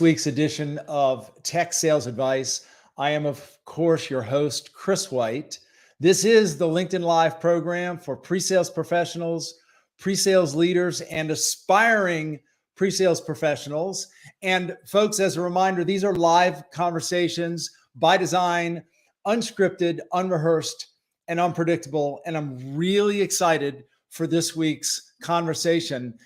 week's edition of Tech Sales Advice. I am, of course, your host, Chris White. This is the LinkedIn Live program for pre-sales professionals, pre-sales leaders, and aspiring pre-sales professionals. And folks, as a reminder, these are live conversations by design, unscripted, unrehearsed, and unpredictable. And I'm really excited for this week's conversation.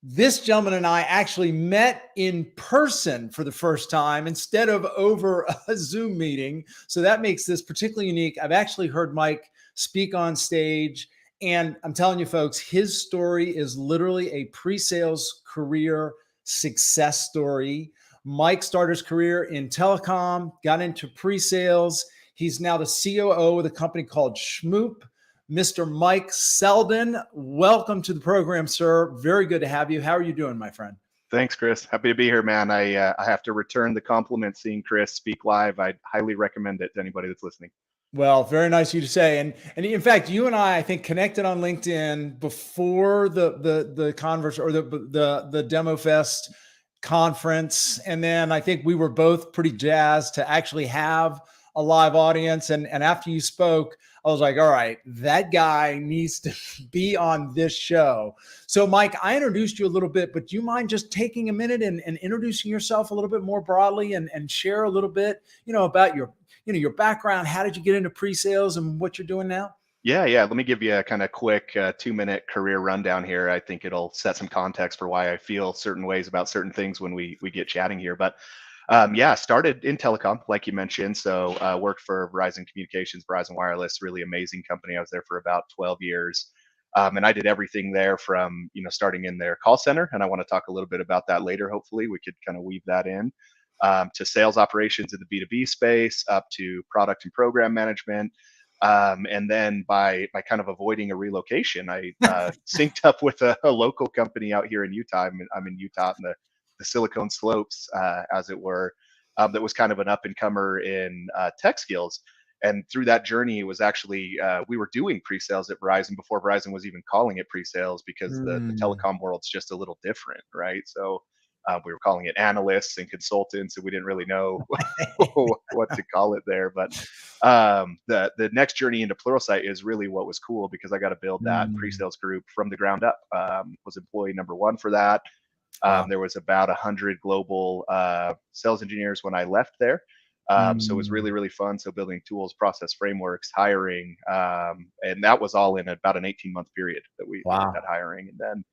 This gentleman and I actually met in person for the first time instead of over a Zoom meeting. So that makes this particularly unique. I've actually heard Mike speak on stage, and I'm telling you folks, his story is literally a pre-sales career success story. Mike started his career in telecom, got into pre-sales. He's now the COO of a company called Shmoop. Mr. Mike Soldan, welcome to the program, sir. Very good to have you. How are you doing, my friend? Thanks, Chris. Happy to be here, man. I have to return the compliment seeing Chris speak live. I'd highly recommend it to anybody that's listening. Well, very nice of you to say. And in fact, you and I think, connected on LinkedIn before the converse or the DemofestX conference. And then I think we were both pretty jazzed to actually have a live audience. And after you spoke, I was like, all right, that guy needs to be on this show. So Mike, I introduced you a little bit, but do you mind just taking a minute and introducing yourself a little bit more broadly and share a little bit, about your background? How did you get into pre-sales and what you're doing now? Yeah. Let me give you a kind of quick 2-minute career rundown here. I think it'll set some context for why I feel certain ways about certain things when we get chatting here. But started in telecom, like you mentioned. So worked for Verizon Communications, Verizon Wireless, really amazing company. I was there for about 12 years. And I did everything there from, starting in their call center. And I want to talk a little bit about that later. Hopefully we could kind of weave that in to sales operations in the B2B space, up to product and program management. And then by kind of avoiding a relocation, I synced up with a local company out here in Utah. I'm in Utah in the Silicon Slopes, as it were, that was kind of an up and comer in tech skills. And through that journey, it was actually, we were doing pre-sales at Verizon before Verizon was even calling it pre-sales, because the telecom world's just a little different, right? So we were calling it analysts and consultants, and we didn't really know what to call it there. But the next journey into Pluralsight is really what was cool, because I got to build that pre-sales group from the ground up. Was employee number one for that. There was about 100 global sales engineers when I left there. So it was really, really fun. So building tools, process frameworks, hiring, and that was all in about an 18-month period that we did that hiring. And then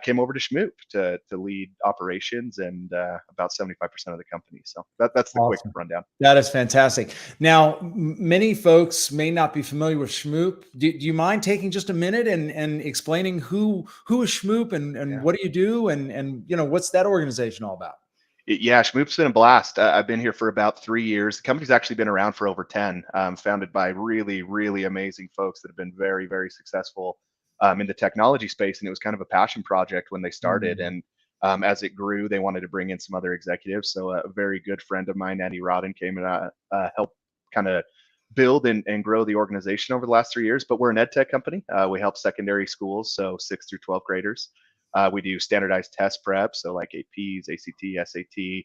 came over to Shmoop to lead operations and about 75% of the company. So that's the quick rundown. That is fantastic. Now, many folks may not be familiar with Shmoop. Do you mind taking just a minute and explaining who is Shmoop and what do you do and what's that organization all about? Yeah, Shmoop's been a blast. I've been here for about 3 years. The company's actually been around for over 10, founded by really, really amazing folks that have been very, very successful in the technology space. And it was kind of a passion project when they started. And as it grew, they wanted to bring in some other executives. So a very good friend of mine, Andy Rodden, came and helped kind of build and grow the organization over the last 3 years. But we're an ed tech company. We help secondary schools, so 6th through 12th graders. We do standardized test prep, so like APs, ACT, SAT.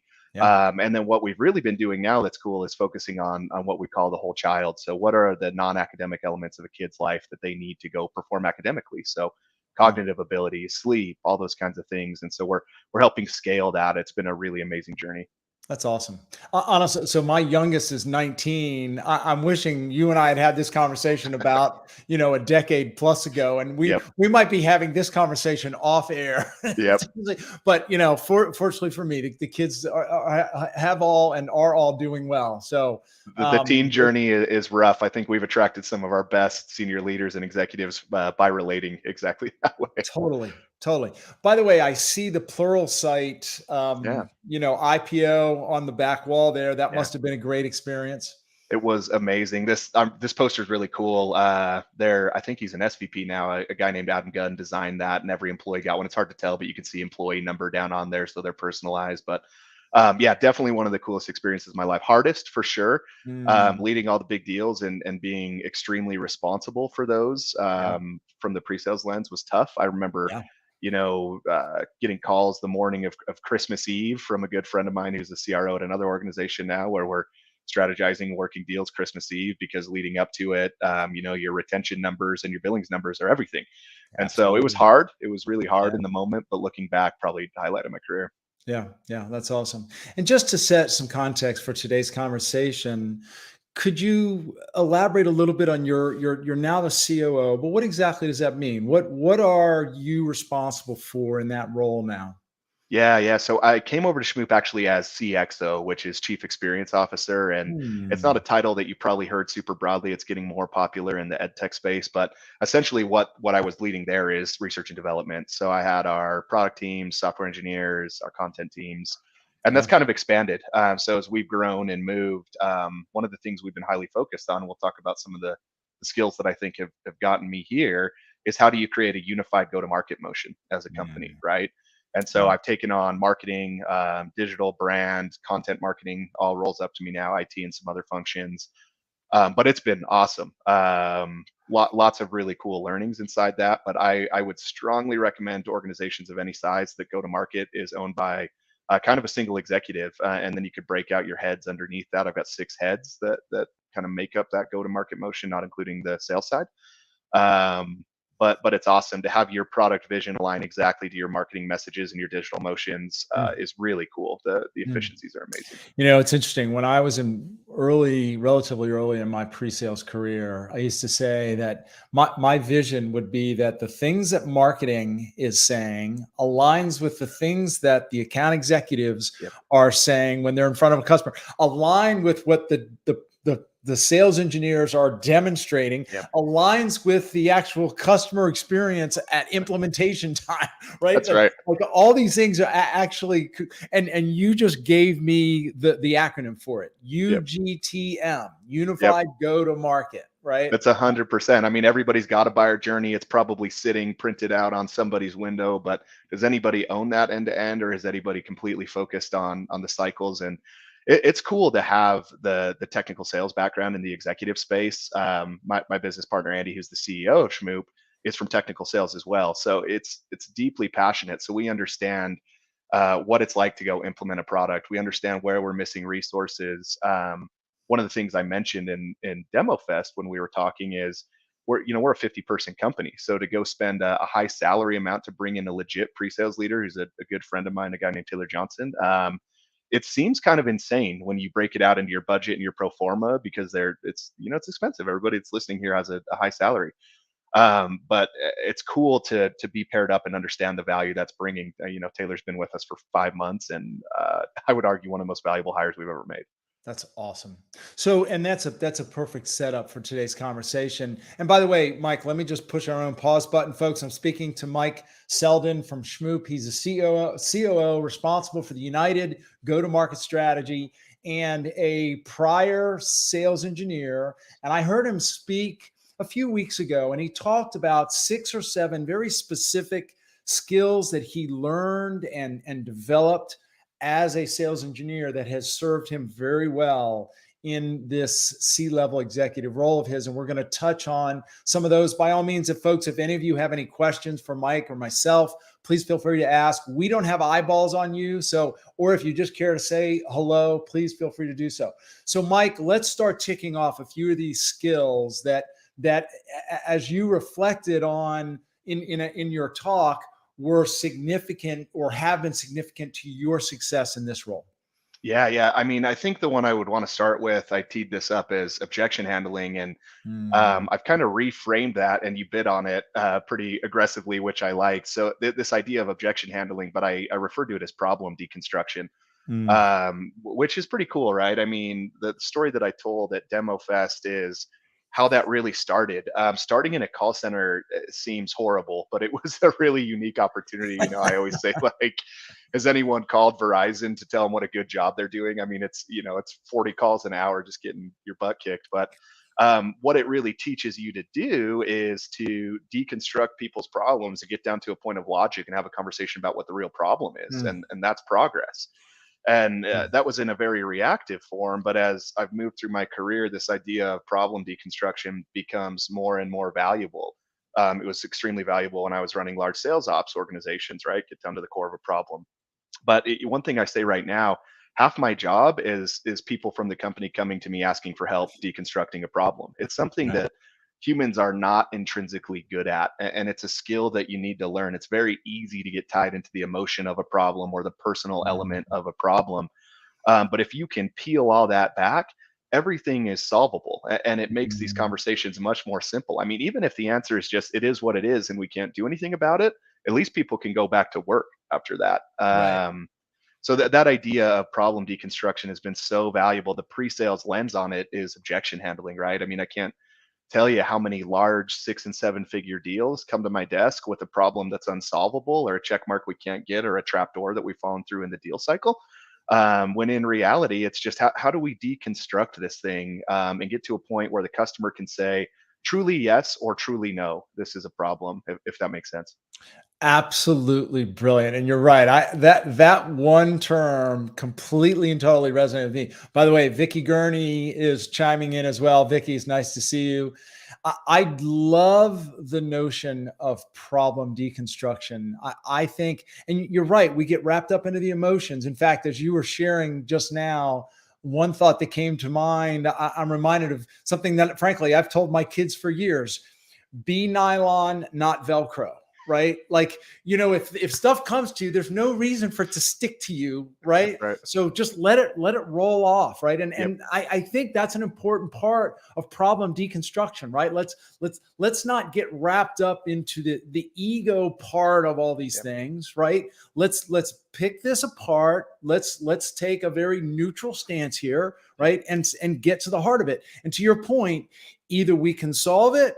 And then what we've really been doing now that's cool is focusing on what we call the whole child. So what are the non-academic elements of a kid's life that they need to go perform academically? So cognitive abilities, sleep, all those kinds of things. And so we're helping scale that. It's been a really amazing journey. That's awesome. Honestly, so my youngest is 19. I'm wishing you and I had this conversation about, a decade plus ago, and we might be having this conversation off air. But, fortunately for me, the kids have all and are all doing well. So the teen journey is rough. I think we've attracted some of our best senior leaders and executives by relating exactly that way. Totally. By the way, I see the Pluralsight, IPO on the back wall there. That must have been a great experience. It was amazing. This poster is really cool. I think he's an SVP now. A guy named Adam Gunn designed that, and every employee got one. It's hard to tell, but you can see employee number down on there, so they're personalized. But definitely one of the coolest experiences of my life. Hardest for sure. Leading all the big deals and being extremely responsible for those from the pre-sales lens was tough. I remember getting calls the morning of Christmas Eve from a good friend of mine who's a CRO at another organization now, where we're strategizing working deals Christmas Eve, because leading up to it, your retention numbers and your billings numbers are everything. And so it was Absolutely. hard. It was really hard Yeah. in the moment, but looking back, probably the highlight of my career. Yeah, yeah, that's awesome. And just to set some context for today's conversation, could you elaborate a little bit on you're now the COO, but what exactly does that mean? What are you responsible for in that role now? Yeah, yeah. So I came over to Shmoop actually as CXO, which is Chief Experience Officer, and it's not a Hmm. title that you probably heard super broadly. It's getting more popular in the ed tech space, but essentially what I was leading there is research and development. So I had our product teams, software engineers, our content teams, and that's Yeah. kind of expanded. So as we've grown and moved, one of the things we've been highly focused on, we'll talk about some of the skills that I think have gotten me here, is how do you create a unified go-to-market motion as a company, Mm, right? And so yeah. I've taken on marketing, digital brand, content marketing, all rolls up to me now, IT and some other functions. But it's been awesome. Lots of really cool learnings inside that. But I would strongly recommend to organizations of any size that go to market is owned by kind of a single executive. And then you could break out your heads underneath that. I've got 6 heads that kind of make up that go to market motion, not including the sales side. Um, but it's awesome to have your product vision align exactly to your marketing messages and your digital motions. Mm, Is really cool. The mm. efficiencies are amazing. It's interesting. When I was relatively early in my pre-sales career, I used to say that my vision would be that the things that marketing is saying aligns with the things that the account executives Yep. are saying when they're in front of a customer, align with what the sales engineers are demonstrating, Yep. aligns with the actual customer experience at implementation time, right? That's right. Like all these things are actually, and you just gave me the acronym for it, Yep. UGTM, Yep. Unified Go to Market, right? That's 100%. I mean, everybody's got a buyer journey. It's probably sitting printed out on somebody's window, but does anybody own that end to end, or is anybody completely focused on the cycles? And it's cool to have the technical sales background in the executive space. My business partner Andy, who's the CEO of Shmoop, is from technical sales as well. So it's deeply passionate. So we understand what it's like to go implement a product. We understand where we're missing resources. One of the things I mentioned in DemoFest when we were talking is we're a 50-person company, so to go spend a high salary amount to bring in a legit pre-sales leader who's a good friend of mine, a guy named Taylor Johnson. It seems kind of insane when you break it out into your budget and your pro forma, because it's expensive. Everybody that's listening here has a high salary. But it's cool to be paired up and understand the value that's bringing. Taylor's been with us for 5 months, and I would argue one of the most valuable hires we've ever made. That's awesome. So, and that's a perfect setup for today's conversation. And by the way, Mike, let me just push our own pause button, folks. I'm speaking to Mike Soldan from Shmoop. He's a COO responsible for the United go-to-market strategy and a prior sales engineer. And I heard him speak a few weeks ago, and he talked about 6 or 7 very specific skills that he learned and developed as a sales engineer that has served him very well in this C-level executive role of his. And we're going to touch on some of those. By all means, if any of you have any questions for Mike or myself, please feel free to ask. We don't have eyeballs on you. Or if you just care to say hello, please feel free to do so. So Mike, let's start ticking off a few of these skills that as you reflected on in your talk, were significant or have been significant to your success in this role? Yeah, yeah. I mean, I think the one I would want to start with, I teed this up as objection handling, and Mm, I've kind of reframed that, and you bid on it pretty aggressively, which I like. So this idea of objection handling, but I refer to it as problem deconstruction, mm. which is pretty cool, right? I mean, the story that I told at DemoFest is how that really started. Starting in a call center seems horrible, but it was a really unique opportunity. I always say, like, has anyone called Verizon to tell them what a good job they're doing? I mean, it's 40 calls an hour just getting your butt kicked. But what it really teaches you to do is to deconstruct people's problems and get down to a point of logic and have a conversation about what the real problem is, Mm, and that's progress. And mm, that was in a very reactive form. But as I've moved through my career, this idea of problem deconstruction becomes more and more valuable. It was extremely valuable when I was running large sales ops organizations, right? Get down to the core of a problem. But one thing I say right now, half my job is people from the company coming to me asking for help deconstructing a problem. It's something Right. that humans are not intrinsically good at, and it's a skill that you need to learn. It's very easy to get tied into the emotion of a problem or the personal element Mm, of a problem. But if you can peel all that back, everything is solvable, and it makes these mm, conversations much more simple. I mean, even if the answer is just it is what it is and we can't do anything about it, at least people can go back to work after that. right. So that idea of problem deconstruction has been so valuable. The pre-sales lens on it is objection handling, right? I mean, I can't tell you how many large 6 and 7 figure deals come to my desk with a problem that's unsolvable or a check mark we can't get or a trap door that we've fallen through in the deal cycle. When in reality, it's just how do we deconstruct this thing and get to a point where the customer can say truly yes or truly no, this is a problem, if that makes sense. Absolutely brilliant. And you're right. That one term completely and totally resonated with me. By the way, Vicky Gurney is chiming in as well. Vicky, it's nice to see you. I love the notion of problem deconstruction. I think, and you're right, we get wrapped up into the emotions. In fact, as you were sharing just now, one thought that came to mind, I'm reminded of something that, frankly, I've told my kids for years: be nylon, not Velcro. Right. Like, if stuff comes to you, there's no reason for it to stick to you. That's Right. right. So just let it roll off. Right. And, Yep. and I think that's an important part of problem deconstruction. Right. Let's not get wrapped up into the ego part of all these Yep. things. Right. Let's pick this apart. Let's take a very neutral stance here. Right. And get to the heart of it. And to your point, either we can solve it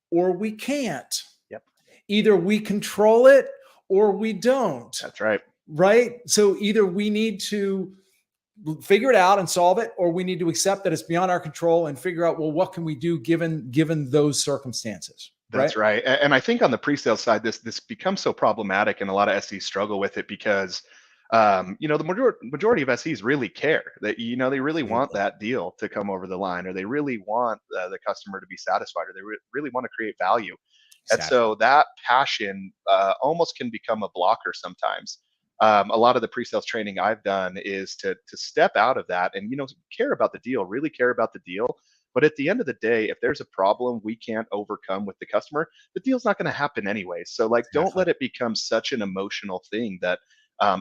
or we can't. Yep. Either we control it or we don't, That's right. right? So either we need to figure it out and solve it, or we need to accept that it's beyond our control and figure out, well, what can we do given those circumstances, right? That's right. And I think on the pre-sale side, this becomes so problematic, and a lot of SEs struggle with it because, the majority of SEs really care that they really want Absolutely. that deal to come over the line, or they really want the customer to be satisfied, or they really want to create value. And Exactly. so that passion almost can become a blocker sometimes. A lot of the pre-sales training I've done is to step out of that and care about the deal, really care about the deal. But at the end of the day, if there's a problem we can't overcome with the customer, the deal's not going to happen anyway. So like, don't Exactly. let it become such an emotional thing that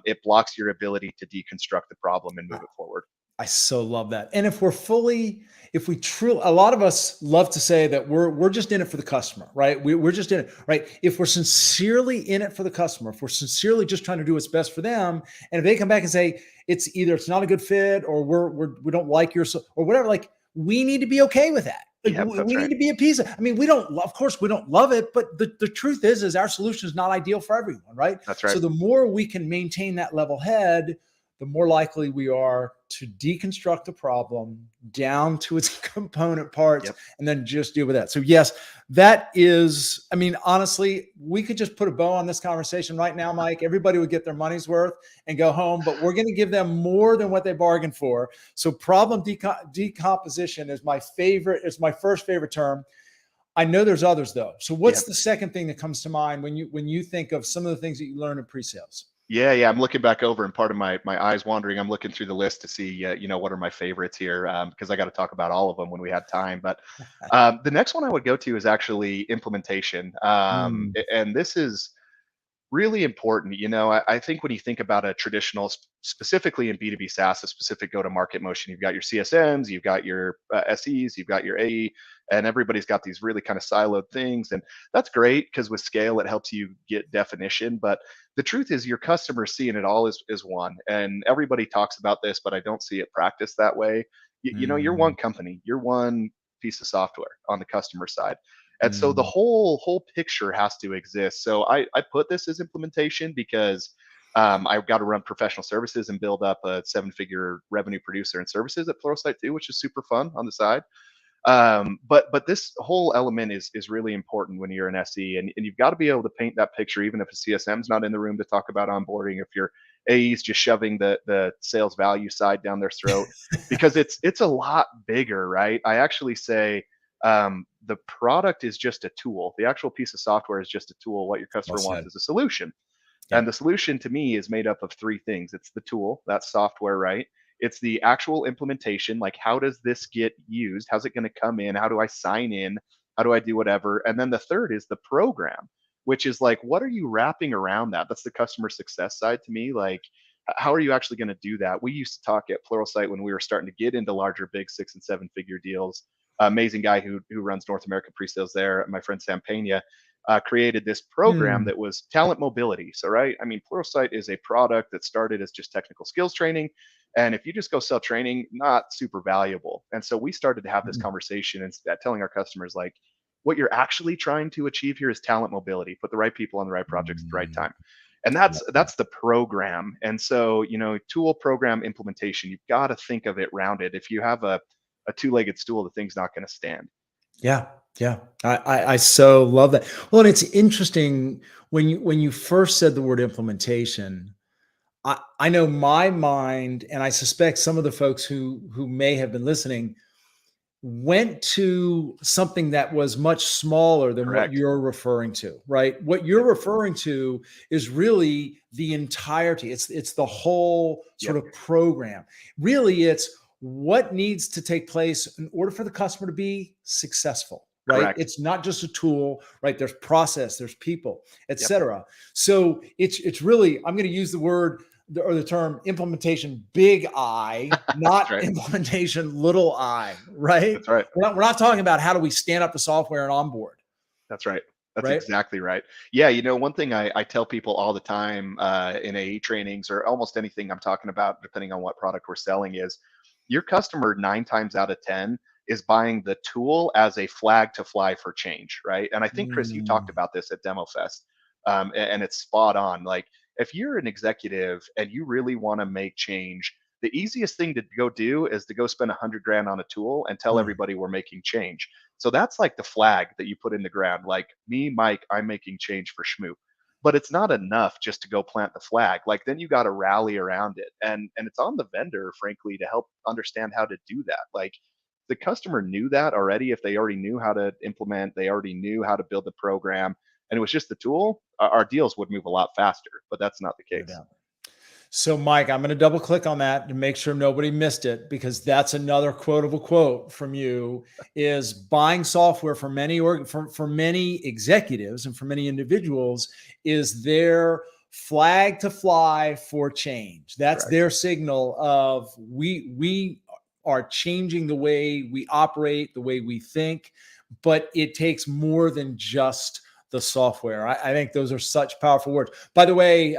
it blocks your ability to deconstruct the problem and move it forward. I so love that. And if we truly, a lot of us love to say that we're just in it for the customer, right? We're just in it, right? If we're sincerely in it for the customer, if we're sincerely just trying to do what's best for them, and if they come back and say it's not a good fit, or we don't like your, or whatever, like, we need to be okay with that. Like, Yep, that's we need right. to be appeased. I mean, of course, we don't love it, but the truth is our solution is not ideal for everyone, right? That's So right. the more we can maintain that level head, the more likely we are to deconstruct the problem down to its component parts Yep. and then just deal with that. So, yes, that is, I mean, honestly, we could just put a bow on this conversation right now, Mike. Everybody would get their money's worth and go home, but we're going to give them more than what they bargained for. So, problem decomposition is my favorite, it's my first favorite term. I know there's others though. So, what's Yep. the second thing that comes to mind when you think of some of the things that you learn in pre-sales? Yeah, yeah. I'm looking back over, and part of my eyes wandering. I'm looking through the list to see, what are my favorites here, because I got to talk about all of them when we had time. But the next one I would go to is actually implementation, Mm, and this is really important. I think when you think about a traditional, specifically in B2B SaaS, a specific go-to-market motion, you've got your CSMs, you've got your SEs, you've got your AE, and everybody's got these really kind of siloed things. And that's great because with scale, it helps you get definition. But the truth is, your customers seeing it all is one. And everybody talks about this, but I don't see it practiced that way. You're one mm, company, you're one piece of software on the customer side, and so the mm. whole picture has to exist. So I put this as implementation because I've got to run professional services and build up a 7 figure revenue producer and services at Pluralsight too, which is super fun on the side. But this whole element is really important when you're an SE, and you've got to be able to paint that picture, even if a CSM's not in the room to talk about onboarding, if your AE's just shoving the sales value side down their throat, because it's a lot bigger, right? I actually say The product is just a tool. The actual piece of software is just a tool. What your Well customer wants said. is a solution. And Yep. the solution to me is made up of three things. It's the tool, that's software, right? It's the actual implementation, like how does this get used? How's it going to come in? How do I sign in? How do I do whatever? And then the third is the program, which is like, what are you wrapping around that? That's the customer success side to me. Like, how are you actually going to do that? We used to talk at Pluralsight when we were starting to get into larger, big 6 and 7 figure deals. Amazing guy who runs North American pre-sales there, my friend Sam Pena, created this program Hmm. that was talent mobility. So, right, I mean, Pluralsight is a product that started as just technical skills training. And if you just go sell training, not super valuable. And so we started to have this conversation and telling our customers, like, what you're actually trying to achieve here is talent mobility. Put the right people on the right projects at the right Mm. time. And that's the program. And so, tool program implementation, you've got to think of it rounded. If you have a two-legged stool, the thing's not going to stand. Yeah, yeah. I so love that. Well, and it's interesting when you first said the word implementation. I know my mind, and I suspect some of the folks who may have been listening went to something that was much smaller than what Correct. you're referring to, right? What you're Yep. referring to is really the entirety. It's the whole sort Yep. of program. Really, it's what needs to take place in order for the customer to be successful, right? Correct. It's not just a tool, right? There's process, there's people, Yep. etc. So it's really, I'm going to use the word or the term implementation big I, That's not right. implementation little I, right? That's right. We're not talking about how do we stand up the software and onboard, That's right. That's right? exactly right. Yeah, one thing I tell people all the time in AE trainings or almost anything I'm talking about, depending on what product we're selling, is your customer 9 times out of 10 is buying the tool as a flag to fly for change, right? And I think, Chris, you talked Mm, about this at DemofestX, and it's spot on. Like, if you're an executive and you really want to make change, the easiest thing to go do is to go spend 100 grand on a tool and tell mm, everybody we're making change. So that's like the flag that you put in the ground. Like, me, Mike, I'm making change for Shmoop. But it's not enough just to go plant the flag. Like, then you got to rally around it. And it's on the vendor, frankly, to help understand how to do that. Like, the customer knew that already. If they already knew how to implement, they already knew how to build the program, and it was just the tool, our deals would move a lot faster. But that's not the no case. doubt. So, Mike, I'm going to double click on that to make sure nobody missed it because that's another quotable quote from you is buying software for for many executives and for many individuals is their flag to fly for change. That's Correct. their signal of we are changing the way we operate, the way we think, but it takes more than just the software. I think those are such powerful words. By the way,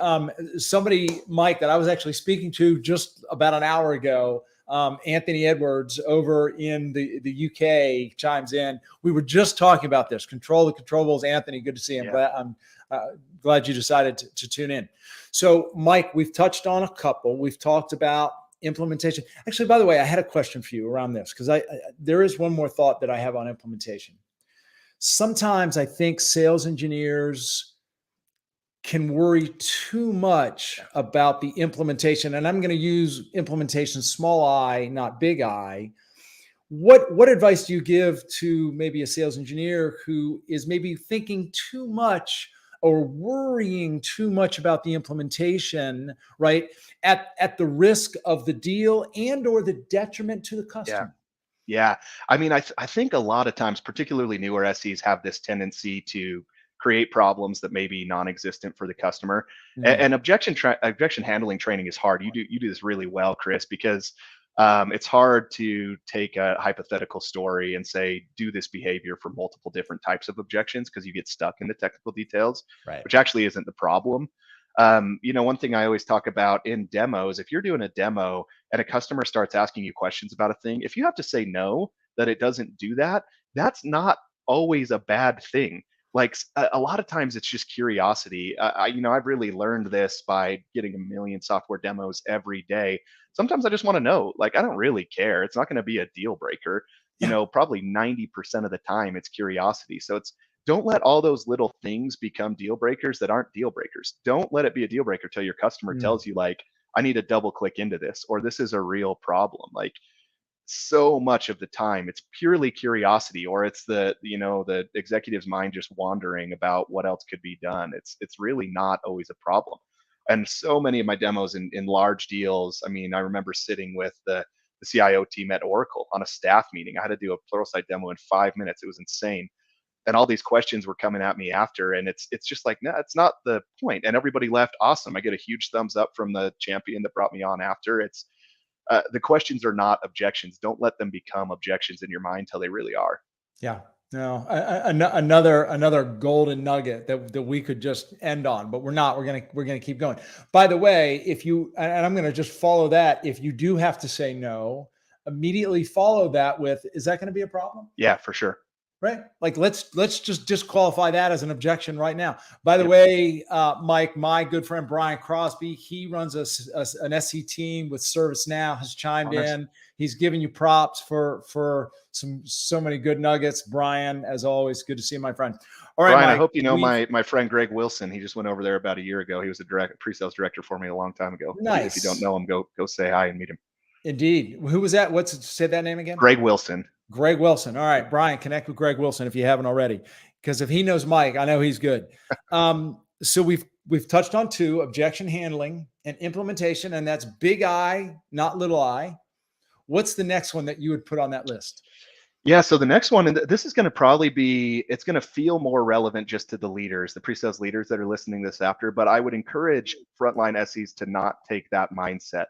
somebody, Mike, that I was actually speaking to just about an hour ago, Anthony Edwards over in the UK chimes in. We were just talking about this. Control the controllables. Anthony, good to see him. Yeah. I'm glad you decided to tune in. So, Mike, we've touched on a couple. We've talked about implementation. Actually, by the way, I had a question for you around this because there is one more thought that I have on implementation. Sometimes I think sales engineers can worry too much about the implementation. And I'm going to use implementation small I, not big I. What advice do you give to maybe a sales engineer who is maybe thinking too much or worrying too much about the implementation, right? At the risk of the deal and or the detriment to the Yeah. customer. Yeah. I mean, I think a lot of times, particularly newer SEs, have this tendency to create problems that may be non-existent for the customer. Mm, And objection handling training is hard. You do this really well, Chris, because it's hard to take a hypothetical story and say do this behavior for multiple different types of objections because you get stuck in the technical details, right. which actually isn't the problem. One thing I always talk about in demos, if you're doing a demo and a customer starts asking you questions about a thing, if you have to say no, that it doesn't do that, that's not always a bad thing. Like, a lot of times it's just curiosity. I've really learned this by getting a million software demos every day. Sometimes I just want to know, like, I don't really care. It's not going to be a deal breaker. Yeah. Probably 90% of the time it's curiosity. So don't let all those little things become deal breakers that aren't deal breakers. Don't let it be a deal breaker till your customer Mm, tells you, like, I need to double click into this, or this is a real problem. Like, so much of the time it's purely curiosity, or it's the executive's mind just wandering about what else could be done. It's really not always a problem. And so many of my demos in large deals, I mean, I remember sitting with the CIO team at Oracle on a staff meeting. I had to do a Pluralsight demo in 5 minutes. It was insane. And all these questions were coming at me after, and it's just like, no, it's not the point. And everybody left awesome. I get a huge thumbs up from the champion that brought me on after. It's the questions are not objections. Don't let them become objections in your mind till they really are. Yeah. No, another golden nugget that we could just end on, but we're not. We're gonna keep going. By the way, if you, and I'm gonna just follow that. If you do have to say no, immediately follow that with, is that going to be a problem? Yeah, for sure. Right? Like let's just disqualify that as an objection right now. By the Yep. way, Mike, my good friend Brian Crosby, he runs an SC team with ServiceNow, has chimed Nice. in. He's giving you props for so many good nuggets. Brian, as always, good to see you, my friend. All right, Brian, Mike, I hope you know my friend Greg Wilson. He just went over there about a year ago. He was a pre-sales director for me a long time ago. If you don't nice. know him, go say hi and meet him. Indeed. Who was that? Say that name again? Greg Wilson. Greg Wilson. All right, Brian, connect with Greg Wilson if you haven't already, because if he knows Mike, I know he's good. So we've touched on 2: objection handling and implementation, and that's big I, not little I. What's the next one that you would put on that list? Yeah, so the next one, and this is going to probably be, it's going to feel more relevant just to the leaders, the pre-sales leaders that are listening this after, but I would encourage frontline SEs to not take that mindset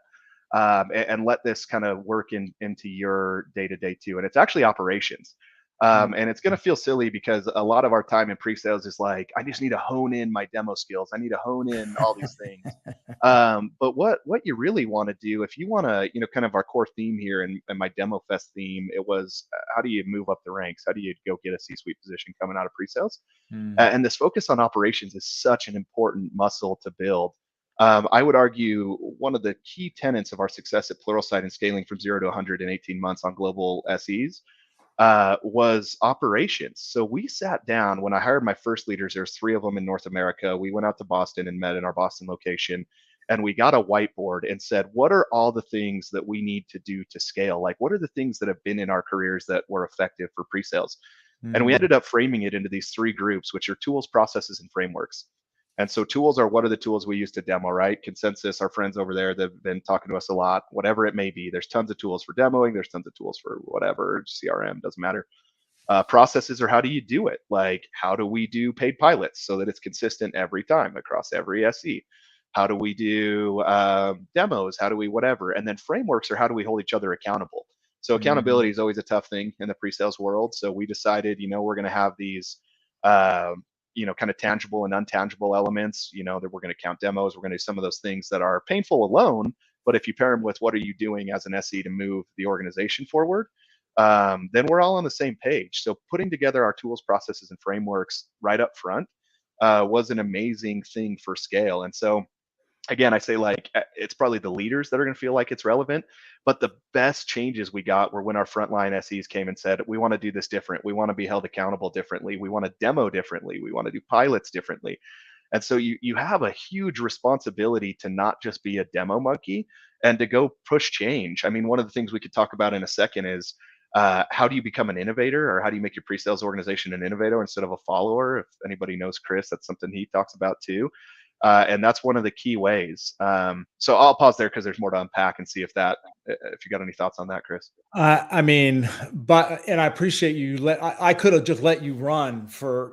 and let this kind of work into your day-to-day too. And it's actually operations. And it's going to feel silly because a lot of our time in pre-sales is like, I just need to hone in my demo skills. I need to hone in all these things. But what you really want to do, if you want to, kind of our core theme here and my DemofestX theme, it was how do you move up the ranks? How do you go get a C-suite position coming out of pre-sales? And this focus on operations is such an important muscle to build. I would argue one of the key tenets of our success at Pluralsight and scaling from 0 to 100 in 18 months on global SEs was operations. So we sat down when I hired my first leaders. There's 3 of them in North America. We went out to Boston and met in our Boston location, and we got a whiteboard and said, what are all the things that we need to do to scale? Like, what are the things that have been in our careers that were effective for pre-sales? And we ended up framing it into these 3 groups, which are tools, processes, and frameworks. And so tools are, what are the tools we use to demo, right? Consensus, our friends over there, they've been talking to us a lot, whatever it may be. There's tons of tools for demoing. There's tons of tools for whatever, CRM, doesn't matter. Processes are, how do you do it? Like, how do we do paid pilots so that it's consistent every time across every SE? How do we do demos? How do we whatever? And then frameworks are, how do we hold each other accountable? So accountability is always a tough thing in the pre-sales world. So we decided, we're going to have these kind of tangible and untangible elements, that we're going to count demos. We're going to do some of those things that are painful alone, but if you pair them with what are you doing as an SE to move the organization forward, then we're all on the same page. So putting together our tools, processes, and frameworks right up front was an amazing thing for scale. And so again, I say, like, it's probably the leaders that are going to feel like it's relevant, but the best changes we got were when our frontline SEs came and said, we want to do this different. We want to be held accountable differently. We want to demo differently. We want to do pilots differently. And so you have a huge responsibility to not just be a demo monkey and to go push change. I mean, one of the things we could talk about in a second is how do you become an innovator, or how do you make your pre-sales organization an innovator instead of a follower? If anybody knows Chris, that's something he talks about too. And that's one of the key ways. So I'll pause there because there's more to unpack and see if you got any thoughts on that, Chris. I mean, and I appreciate you. I could have just let you run for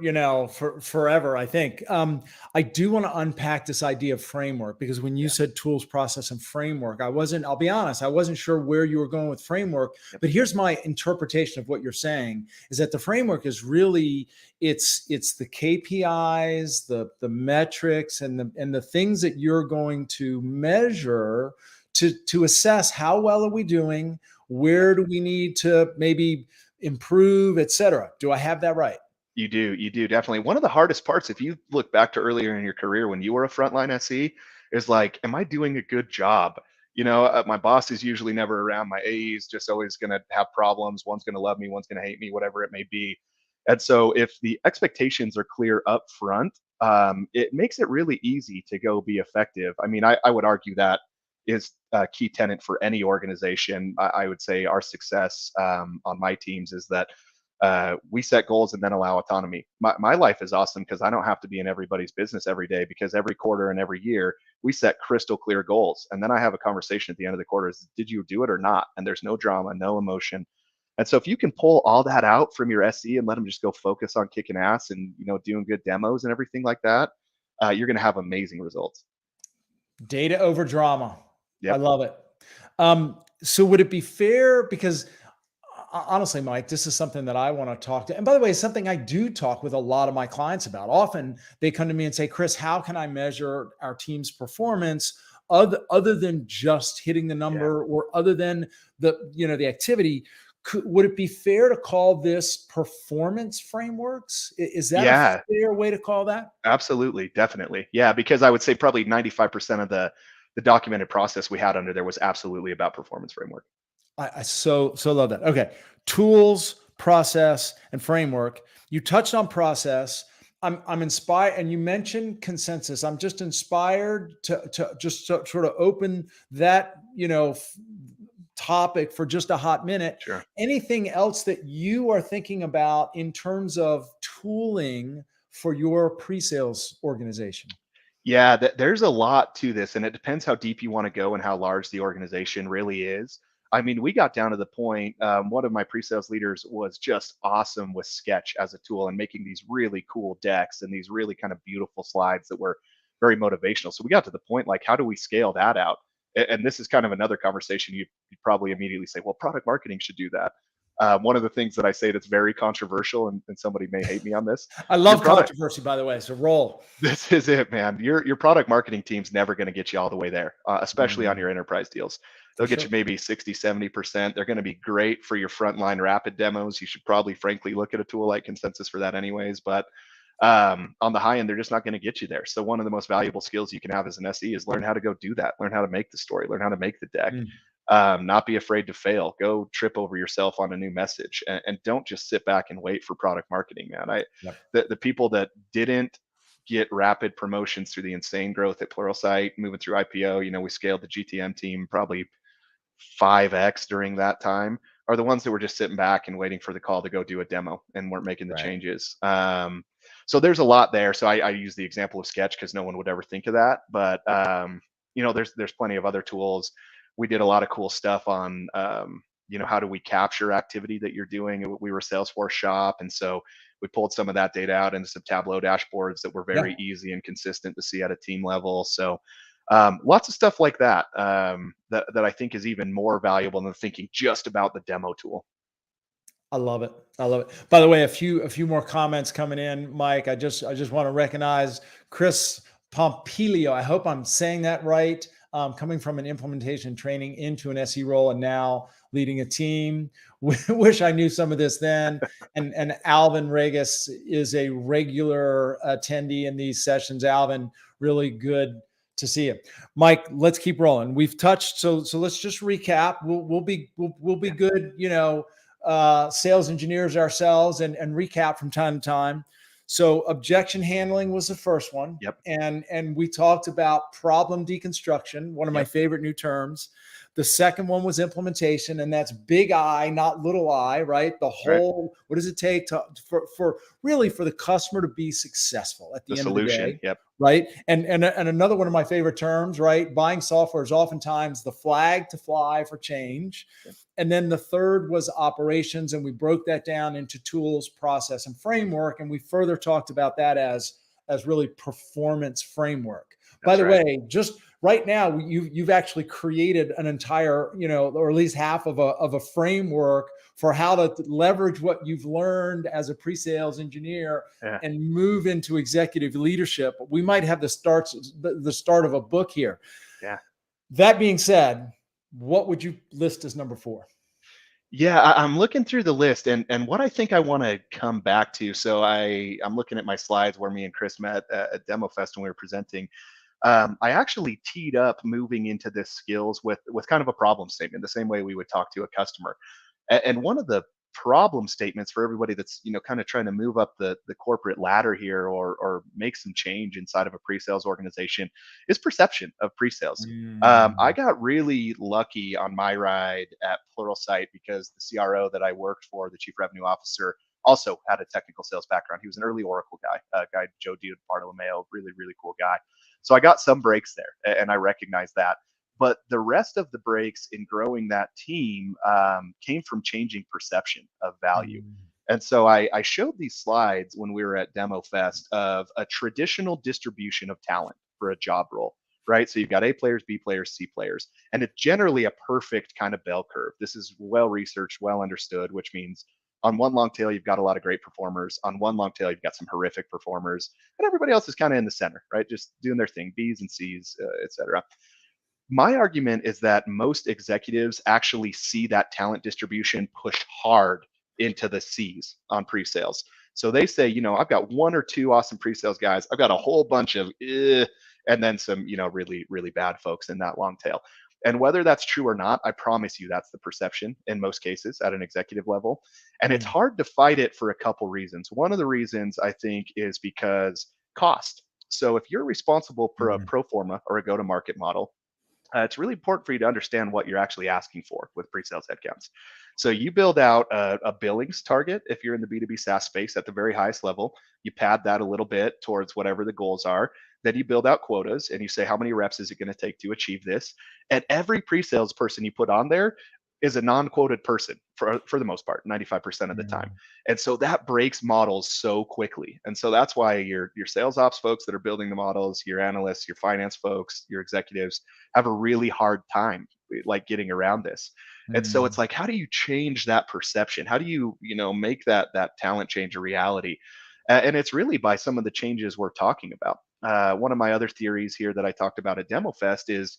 forever, I think. I do want to unpack this idea of framework, because when you said tools, process, and framework, I'll be honest, I wasn't sure where you were going with framework, but here's my interpretation of what you're saying, is that the framework is really, it's the KPIs, the metrics, and the things that you're going to measure to assess how well are we doing, where do we need to maybe improve, et cetera. Do I have that right? You do definitely. One of the hardest parts, if you look back to earlier in your career when you were a frontline SE, is like, am I doing a good job? My boss is usually never around. My AE is just always going to have problems. One's going to love me, one's going to hate me, whatever it may be. And so if the expectations are clear up front, it makes it really easy to go be effective. I mean, I would argue that is a key tenet for any organization. I would say our success on my teams is that we set goals and then allow autonomy. My life is awesome because I don't have to be in everybody's business every day, because every quarter and every year we set crystal clear goals. And then I have a conversation at the end of the quarter is, did you do it or not? And there's no drama, no emotion. And so if you can pull all that out from your SE and let them just go focus on kicking ass and, doing good demos and everything like that, you're going to have amazing results. Data over drama. I Yep. love it. So would it be fair, because honestly, Mike, this is something that I want to talk to. And by the way, it's something I do talk with a lot of my clients about. Often they come to me and say, Chris, how can I measure our team's performance other than just hitting the Yeah. number, or other than the activity? Would it be fair to call this performance frameworks? Is that a Yeah, fair way to call that? absolutely. Definitely. Yeah. Because I would say probably 95% of the documented process we had under there was absolutely about performance framework. I so love that. Okay. Tools, process, and framework. You touched on process. I'm inspired, and you mentioned consensus. I'm just inspired to just sort of open that, topic for just a hot minute. Sure. Anything else that you are thinking about in terms of tooling for your pre-sales organization? Yeah, there's a lot to this, and it depends how deep you want to go and how large the organization really is. I mean, we got down to the point. One of my pre-sales leaders was just awesome with Sketch as a tool and making these really cool decks and these really kind of beautiful slides that were very motivational. So we got to the point like, how do we scale that out? And this is kind of another conversation you'd probably immediately say, well, product marketing should do that. One of the things that I say that's very controversial, and somebody may hate me on this, I your love product controversy, by the way. So roll. this is it, man. Your product marketing team's never going to get you all the way there, especially on Mm, your enterprise deals. for They'll get sure. you maybe 60, 70%. They're going to be great for your frontline rapid demos. You should probably, frankly, look at a tool like Consensus for that, anyways. But on the high end, they're just not going to get you there. So, one of the most valuable skills you can have as an SE is learn how to go do that, learn how to make the story, learn how to make the deck. Mm, Not be afraid to fail. Go trip over yourself on a new message, and don't just sit back and wait for product marketing, man. yep. The people that didn't get rapid promotions through the insane growth at Pluralsight, moving through IPO. We scaled the GTM team probably 5x during that time, are the ones that were just sitting back and waiting for the call to go do a demo and weren't making the Right. changes. So there's a lot there. So I use the example of Sketch because no one would ever think of that. But there's plenty of other tools. We did a lot of cool stuff on how do we capture activity that you're doing. We were Salesforce shop, and so we pulled some of that data out into some Tableau dashboards that were Yeah. very easy and consistent to see at a team level. So lots of stuff like that, that I think is even more valuable than thinking just about the demo tool. I love it. I love it. By the way, a few more comments coming in, Mike. I just want to recognize Chris Pompilio. I hope I'm saying that right. Coming from an implementation training into an SE role and now leading a team. Wish I knew some of this then. And Alvin Regis is a regular attendee in these sessions. Alvin, really good to see you. Mike, let's keep rolling. We've touched, so let's just recap. We'll be Yeah. good, sales engineers ourselves, and recap from time to time. So objection handling was the first one. Yep. And we talked about problem deconstruction, one of my Yep. favorite new terms. The second one was implementation, and that's big I, not little I, right? The Right. whole, what does it take for really for the customer to be successful at The the end of the solution. day? Yep. Right. And another one of my favorite terms, right? Buying software is oftentimes the flag to fly for change. Yep. And then the third was operations. And we broke that down into tools, process, and framework. And we further talked about that as really performance framework. By That's the right. way, just right now, you've actually created an entire, or at least half of a framework for how to leverage what you've learned as a pre-sales engineer Yeah. and move into executive leadership. We might have the start of a book here. Yeah. That being said, what would you list as number 4? Yeah, I'm looking through the list, and what I think I want to come back to. So I'm looking at my slides where me and Chris met at DemofestX when we were presenting. I actually teed up moving into this skills with kind of a problem statement, the same way we would talk to a customer. And one of the problem statements for everybody that's, kind of trying to move up the corporate ladder here, or make some change inside of a pre-sales organization, is perception of pre-sales. I Mm. got really lucky on my ride at Pluralsight because the CRO that I worked for, the chief revenue officer, also had a technical sales background. He was an early Oracle guy, guy Joe Bartolomeo, really, really cool guy. So I got some breaks there, and I recognize that. But the rest of the breaks in growing that team came from changing perception of value. Mm. And so I showed these slides when we were at DemoFest of a traditional distribution of talent for a job role, right? So you've got A players, B players, C players, and it's generally a perfect kind of bell curve. This is well researched, well understood, which means on one long tail, you've got a lot of great performers. On one long tail, you've got some horrific performers, and everybody else is kind of in the center, right? Just doing their thing, B's and C's, et cetera. My argument is that most executives actually see that talent distribution push hard into the C's on pre-sales. So they say, I've got one or two awesome pre-sales guys. I've got a whole bunch of, and then some, really, really bad folks in that long tail. And whether that's true or not, I promise you that's the perception in most cases at an executive level. And it's Mm. hard to fight it for a couple reasons. One of the reasons I think is because cost. So if you're responsible for a Mm. pro forma or a go-to-market model, it's really important for you to understand what you're actually asking for with pre-sales headcounts. So you build out a billings target if you're in the B2B SaaS space at the very highest level. You pad that a little bit towards whatever the goals are. Then you build out quotas and you say, how many reps is it going to take to achieve this? And every pre-sales person you put on there is a non-quoted person for the most part, 95% of the time. Mm. And so that breaks models so quickly. And so that's why your sales ops folks that are building the models, your analysts, your finance folks, your executives have a really hard time like getting around this. And so Mm. it's like, how do you change that perception? How do you, make that talent change a reality? And it's really by some of the changes we're talking about. One of my other theories here that I talked about at DemoFest is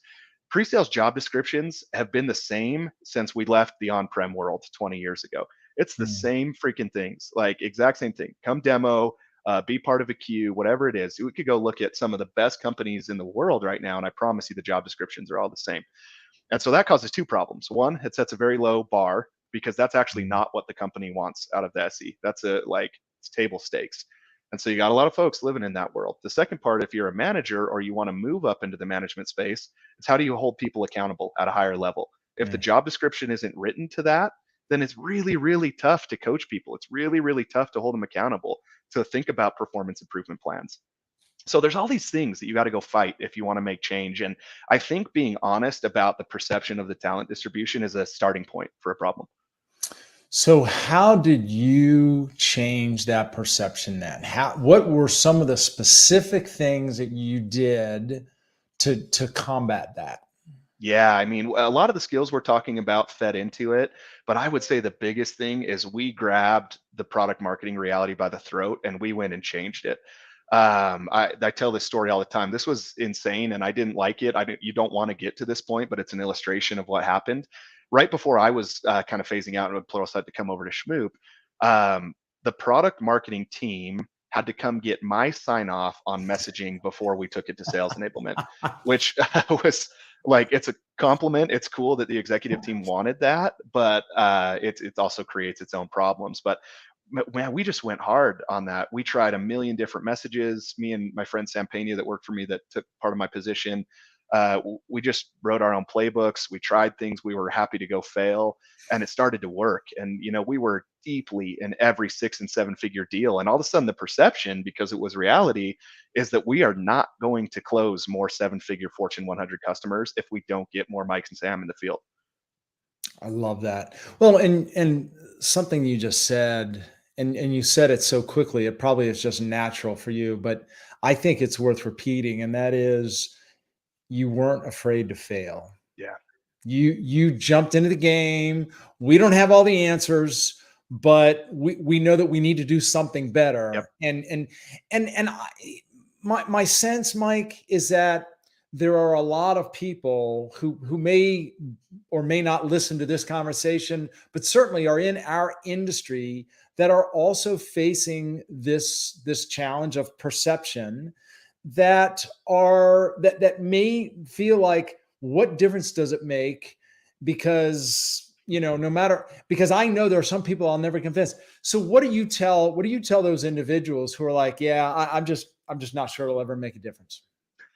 pre-sales job descriptions have been the same since we left the on-prem world 20 years ago. It's the Mm. same freaking things, like exact same thing. Come demo, be part of a queue, whatever it is. We could go look at some of the best companies in the world right now, and I promise you the job descriptions are all the same. And so that causes two problems. One, it sets a very low bar because that's actually Mm. not what the company wants out of the SE. That's it's table stakes. And so you got a lot of folks living in that world. The second part, if you're a manager or you want to move up into the management space, is how do you hold people accountable at a higher level? If the Mm. job description isn't written to that, then it's really, really tough to coach people. It's really, really tough to hold them accountable, to think about performance improvement plans. So there's all these things that you got to go fight if you want to make change. And I think being honest about the perception of the talent distribution is a starting point for a problem. So how did you change that perception then? What were some of the specific things that you did to combat that? Yeah, I mean, a lot of the skills we're talking about fed into it, but I would say the biggest thing is we grabbed the product marketing reality by the throat and we went and changed it. I tell this story all the time. This was insane, and I didn't like it. You don't want to get to this point, but it's an illustration of what happened. Right before I was kind of phasing out and would Pluralsight to come over to Shmoop, the product marketing team had to come get my sign off on messaging before we took it to sales enablement, which was like, it's a compliment. It's cool that the executive team wanted that, but it also creates its own problems. But man, we just went hard on that. We tried a million different messages. Me and my friend Sam Pena that worked for me that took part of my position. We just wrote our own playbooks. We tried things. We were happy to go fail, and it started to work. And we were deeply in every 6 and 7 figure deal. And all of a sudden, the perception, because it was reality, is that we are not going to close more 7-figure Fortune 100 customers if we don't get more Mike and Sam in the field. I love that. Well, and something you just said, and you said it so quickly, it probably is just natural for you, but I think it's worth repeating, and that is you weren't afraid to fail. Yeah. You jumped into the game. We don't have all the answers, but we know that we need to do something Yep. better. And my sense, Mike, is that there are a lot of people who may or may not listen to this conversation, but certainly are in our industry that are also facing this challenge of perception, that may feel like, what difference does it make? Because no matter, because I know there are some people I'll never convince. So what do you tell those individuals who are like, yeah, I'm just not sure it'll ever make a difference?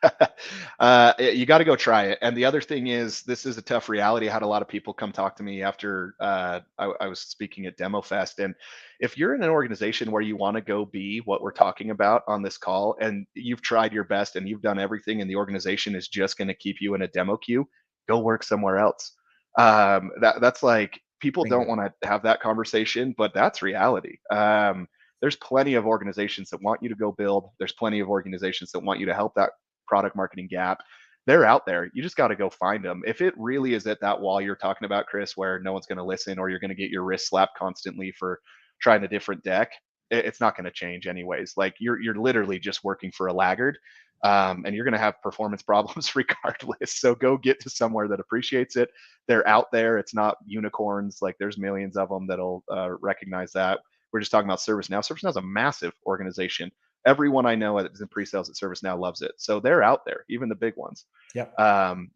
You got to go try it. And the other thing is, this is a tough reality. I had a lot of people come talk to me after I was speaking at DemofestX. And if you're in an organization where you want to go be what we're talking about on this call, and you've tried your best and you've done everything, and the organization is just going to keep you in a demo queue, go work somewhere else. That's like, people don't Bingo. want to have that conversation, but that's reality. There's plenty of organizations that want you to go build. There's plenty of organizations that want you to help that product marketing gap. They're out there. You just got to go find them. If it really is at that wall you're talking about, Chris, where no one's going to listen, or you're going to get your wrist slapped constantly for trying a different deck, it's not going to change anyways. Like, you're literally just working for a laggard, and you're going to have performance problems regardless. So go get to somewhere that appreciates it. They're out there. It's not unicorns. Like, there's millions of them that'll recognize that. We're just talking about ServiceNow. ServiceNow is a massive organization. Everyone I know that is in pre-sales at ServiceNow loves it. So they're out there, even the big ones. Yep.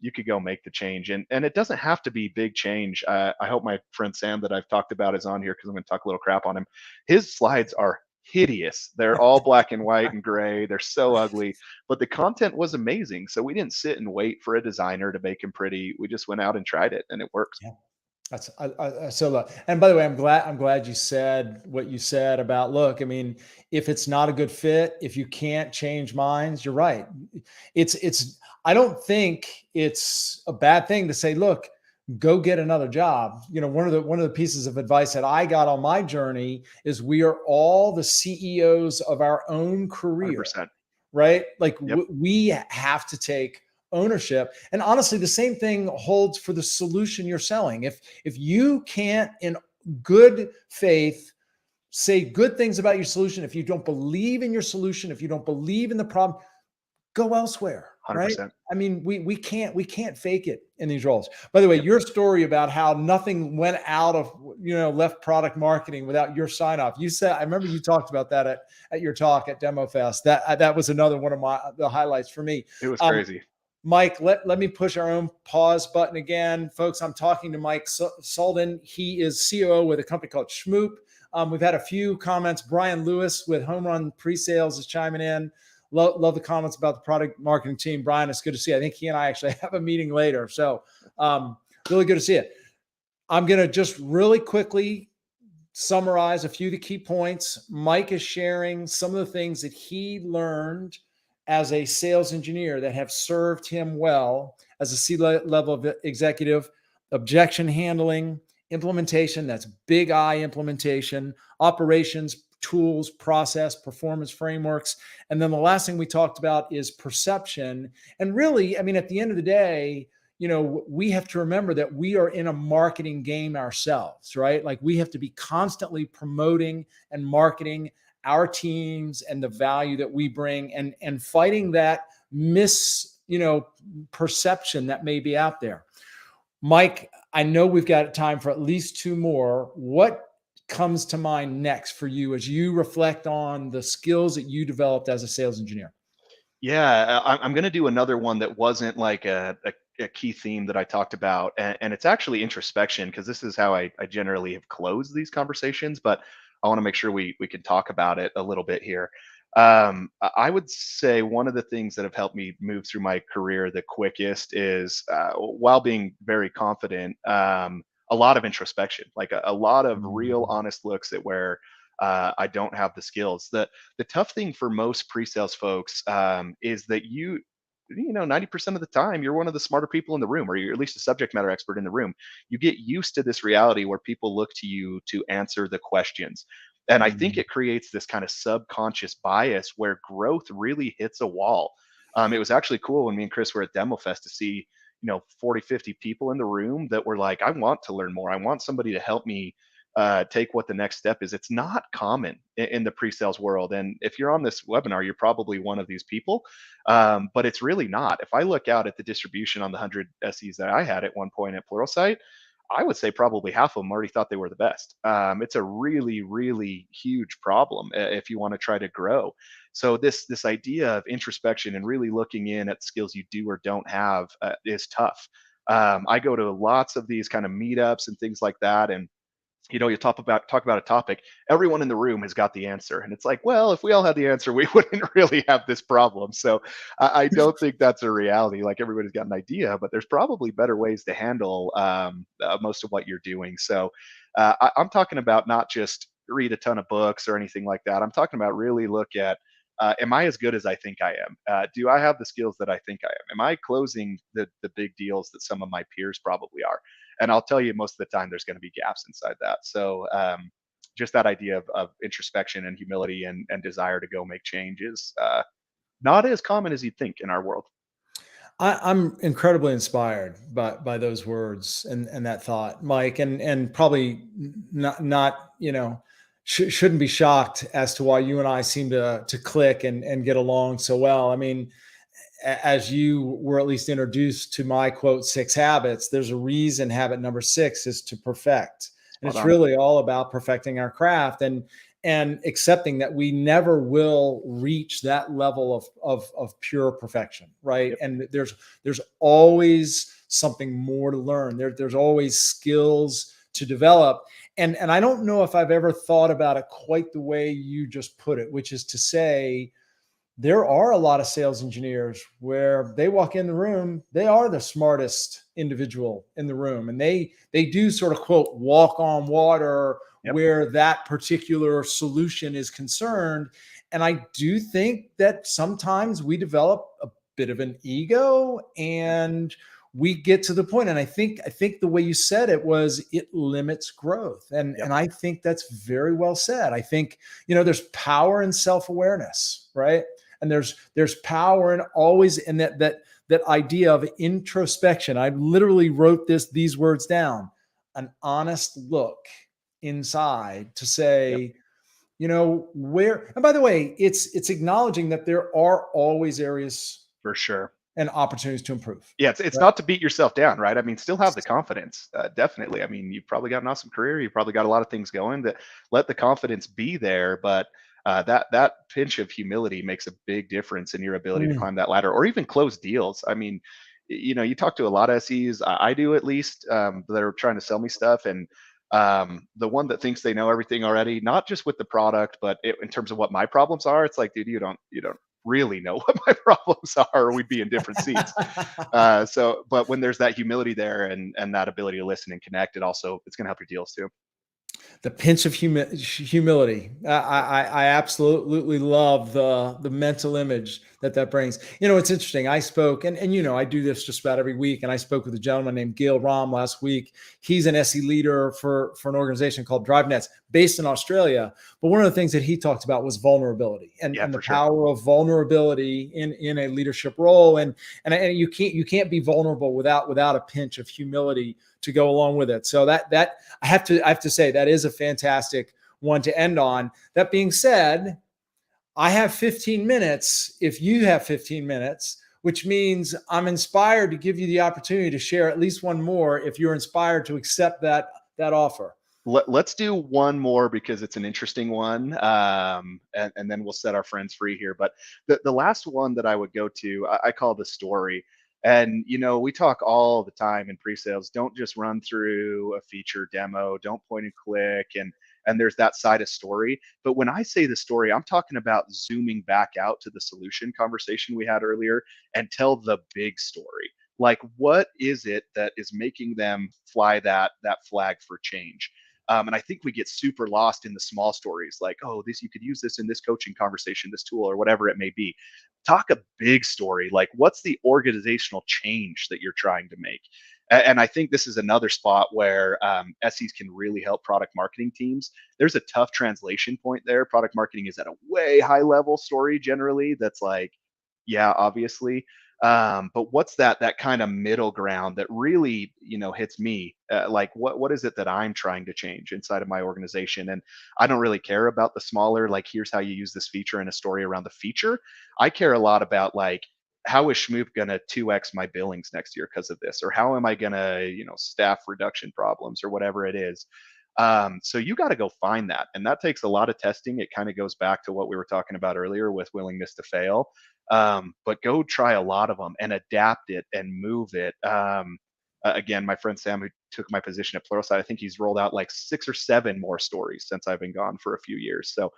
You could go make the change, and it doesn't have to be big change. I hope my friend Sam that I've talked about is on here, because I'm going to talk a little crap on him. His slides are hideous. They're all black and white and gray. They're so ugly, but the content was amazing. So we didn't sit and wait for a designer to make him pretty. We just went out and tried it, and it works. Yeah. That's I so love. And by the way, I'm glad you said what you said about, look, I mean, if it's not a good fit, if you can't change minds, you're right. It's I don't think it's a bad thing to say, look, go get another job. One of the pieces of advice that I got on my journey is, we are all the CEOs of our own career, 100%. right? Like, Yep. we have to take ownership. And honestly, the same thing holds for the solution you're selling. If you can't, in good faith, say good things about your solution, if you don't believe in your solution, if you don't believe in the problem, go elsewhere, right? 100%. I mean, we can't fake it in these roles. By the way, Yep. your story about how nothing went out of, left product marketing without your sign off. You said, I remember you talked about that at your talk at DemoFest. That was another one of the highlights for me. It was crazy. Mike, let me push our own pause button again. Folks, I'm talking to Mike Soldan. He is COO with a company called Shmoop. We've had a few comments. Brian Lewis with Home Run Presales is chiming in. Love the comments about the product marketing team. Brian, it's good to see you. I think he and I actually have a meeting later. So really good to see it. I'm going to just really quickly summarize a few of the key points. Mike is sharing some of the things that he learned as a sales engineer that have served him well as a C-level executive: objection handling, implementation, that's big I implementation, operations, tools, process, performance frameworks. And then the last thing we talked about is perception. And really, I mean, at the end of the day, we have to remember that we are in a marketing game ourselves, right? Like, we have to be constantly promoting and marketing our teams and the value that we bring, and fighting that perception that may be out there. Mike, I know we've got time for at least two more. What comes to mind next for you as you reflect on the skills that you developed as a sales engineer? Yeah, I'm going to do another one that wasn't like a key theme that I talked about, and it's actually introspection, because this is how I generally have closed these conversations. But I want to make sure we can talk about it a little bit here. I would say one of the things that have helped me move through my career the quickest is, while being very confident, a lot of introspection, like a lot of real Mhm. honest looks at where I don't have the skills. The tough thing for most pre-sales folks, is that 90% of the time you're one of the smarter people in the room, or you're at least a subject matter expert in the room. You get used to this reality where people look to you to answer the questions. And I think Mhm. it creates this kind of subconscious bias where growth really hits a wall. It was actually cool when me and Chris were at DemoFest to see 40, 50 people in the room that were like, I want to learn more. I want somebody to help me take what the next step is. It's not common in the pre-sales world, and if you're on this webinar, you're probably one of these people, but it's really not. If I look out at the distribution on the 100 SEs that I had at one point at Pluralsight, I would say probably half of them already thought they were the best. It's a really, really huge problem if you want to try to grow. So this idea of introspection and really looking in at skills you do or don't have is tough. I go to lots of these kind of meetups and things like that, and you talk about a topic, everyone in the room has got the answer, and it's like, well, if we all had the answer, we wouldn't really have this problem. So I don't think that's a reality. Like, everybody's got an idea, but there's probably better ways to handle most of what you're doing. So I'm talking about not just read a ton of books or anything like that. I'm talking about really look at, am I as good as I think I am? Do I have the skills that I think I am? Am I closing the big deals that some of my peers probably are? And I'll tell you, most of the time, there's going to be gaps inside that. So just that idea of introspection and humility and desire to go make change is not as common as you'd think in our world. I'm incredibly inspired by those words and that thought, Mike, and probably not shouldn't be shocked as to why you and I seem to click and get along so well. I mean, as you were at least introduced to my quote 6 habits, there's a reason habit number 6 is to perfect, and Spot it's on. really all about perfecting our craft and accepting that we never will reach that level of pure perfection, right? Yep. And there's always something more to learn. There's always skills to develop. And I don't know if I've ever thought about it quite the way you just put it, which is to say, there are a lot of sales engineers where they walk in the room, they are the smartest individual in the room, and they do sort of quote walk on water Yep. where that particular solution is concerned. And I do think that sometimes we develop a bit of an ego Yep. and we get to the point, and I think the way you said it was it limits growth, and Yep. I think that's very well said. I think there's power in self-awareness, right? And there's power in always in that idea of introspection. I literally wrote these words down: an honest look inside to Yep. say, where. And by the way, it's acknowledging that there are always areas For sure. and opportunities to improve. Yeah, it's Right? not to beat yourself down, right? I mean, still have the confidence, definitely. I mean, you've probably got an awesome career. You've probably got a lot of things going. That let the confidence be there, but that pinch of humility makes a big difference in your ability to Mm. climb that ladder or even close deals. I mean, you talk to a lot of SEs. I do, at least, that are trying to sell me stuff, and the one that thinks they know everything already, not just with the product, but in terms of what my problems are. It's like, dude, you don't really know what my problems are, or we'd be in different seats. But when there's that humility there and that ability to listen and connect, it's going to help your deals too. The pinch of humility. I absolutely love the mental image that brings. It's interesting. I spoke, and I do this just about every week. And I spoke with a gentleman named Gail Rom last week. He's an SE leader for an organization called DriveNets, based in Australia. But one of the things that he talked about was vulnerability Yeah, and the for sure. power of vulnerability in a leadership role. And you can't be vulnerable without a pinch of humility to go along with it. So that I have to say that is a fantastic one to end on. That being said, I have 15 minutes. If you have 15 minutes, which means I'm inspired to give you the opportunity to share at least one more if you're inspired to accept that offer. Let's do one more because it's an interesting one, and then we'll set our friends free here. But the last one that I would go to, I call the story. And we talk all the time in pre-sales. Don't just run through a feature demo. Don't point and click, and there's that side of story. But when I say the story, I'm talking about zooming back out to the solution conversation we had earlier and tell the big story. Like, what is it that is making them fly that flag for change? And I think we get super lost in the small stories, like, oh, this, you could use this in this coaching conversation, this tool, or whatever it may be. Talk a big story, like, what's the organizational change that you're trying to make? And I think this is another spot where SEs can really help product marketing teams. There's a tough translation point there. Product marketing is at a way high level story generally. That's like, yeah, obviously. But what's that kind of middle ground that really hits me? Like, what is it that I'm trying to change inside of my organization? And I don't really care about the smaller, like, here's how you use this feature and a story around the feature. I care a lot about, like, how is Shmoop gonna 2x my billings next year because of this, or how am I gonna staff reduction problems or whatever it is. So you got to go find that, and that takes a lot of testing. It kind of goes back to what we were talking about earlier with willingness to fail. But go try a lot of them and adapt it and move it. Again, my friend Sam, who took my position at Pluralsight, I think he's rolled out like 6 or 7 more stories since I've been gone for a few years. So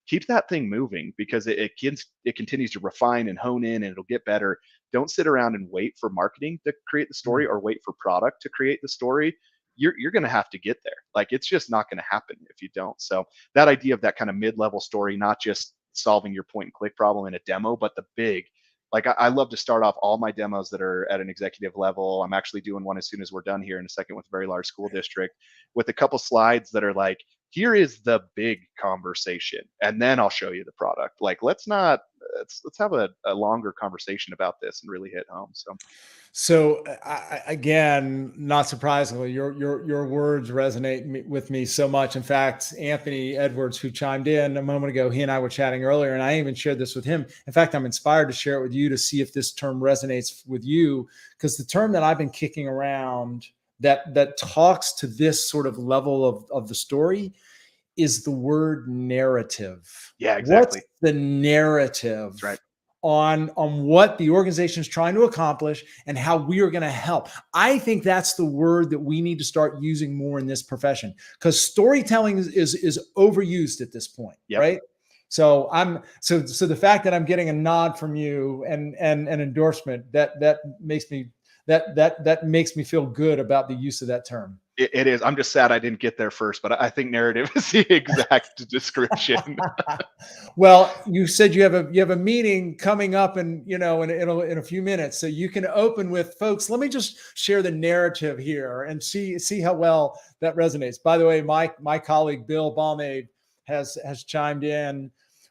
keep that thing moving because it continues to refine and hone in, and it'll get better. Don't sit around and wait for marketing to create the story or wait for product to create the story. You're going to have to get there. Like, it's just not going to happen if you don't. So that idea of that kind of mid-level story, not just solving your point and click problem in a demo, but the big, like, I love to start off all my demos that are at an executive level. I'm actually doing one as soon as we're done here in a second with a very large school district, with a couple slides that are like, here is the big conversation, and then I'll show you the product. Like, let's have a longer conversation about this and really hit home. So again, not surprisingly, your words resonate with me so much. In fact, Anthony Edwards, who chimed in a moment ago, he and I were chatting earlier, and I even shared this with him. In fact, I'm inspired to share it with you to see if this term resonates with you, because the term that I've been kicking around that talks to this sort of level of the story is the word narrative. Yeah, What's exactly. the narrative That's right. on what the organization is trying to accomplish and how we are going to help? I think that's the word that we need to start using more in this profession, because storytelling is overused at this point, Yep. right? So so the fact that I'm getting a nod from you and an endorsement, that makes me that makes me feel good about the use of that term. It is. I'm just sad I didn't get there first, but I think narrative is the exact description. Well, you said you have a meeting coming up, and in a few minutes, so you can open with, folks. Let me just share the narrative here and see how well that resonates. By the way, my colleague Bill Balmaid has chimed in.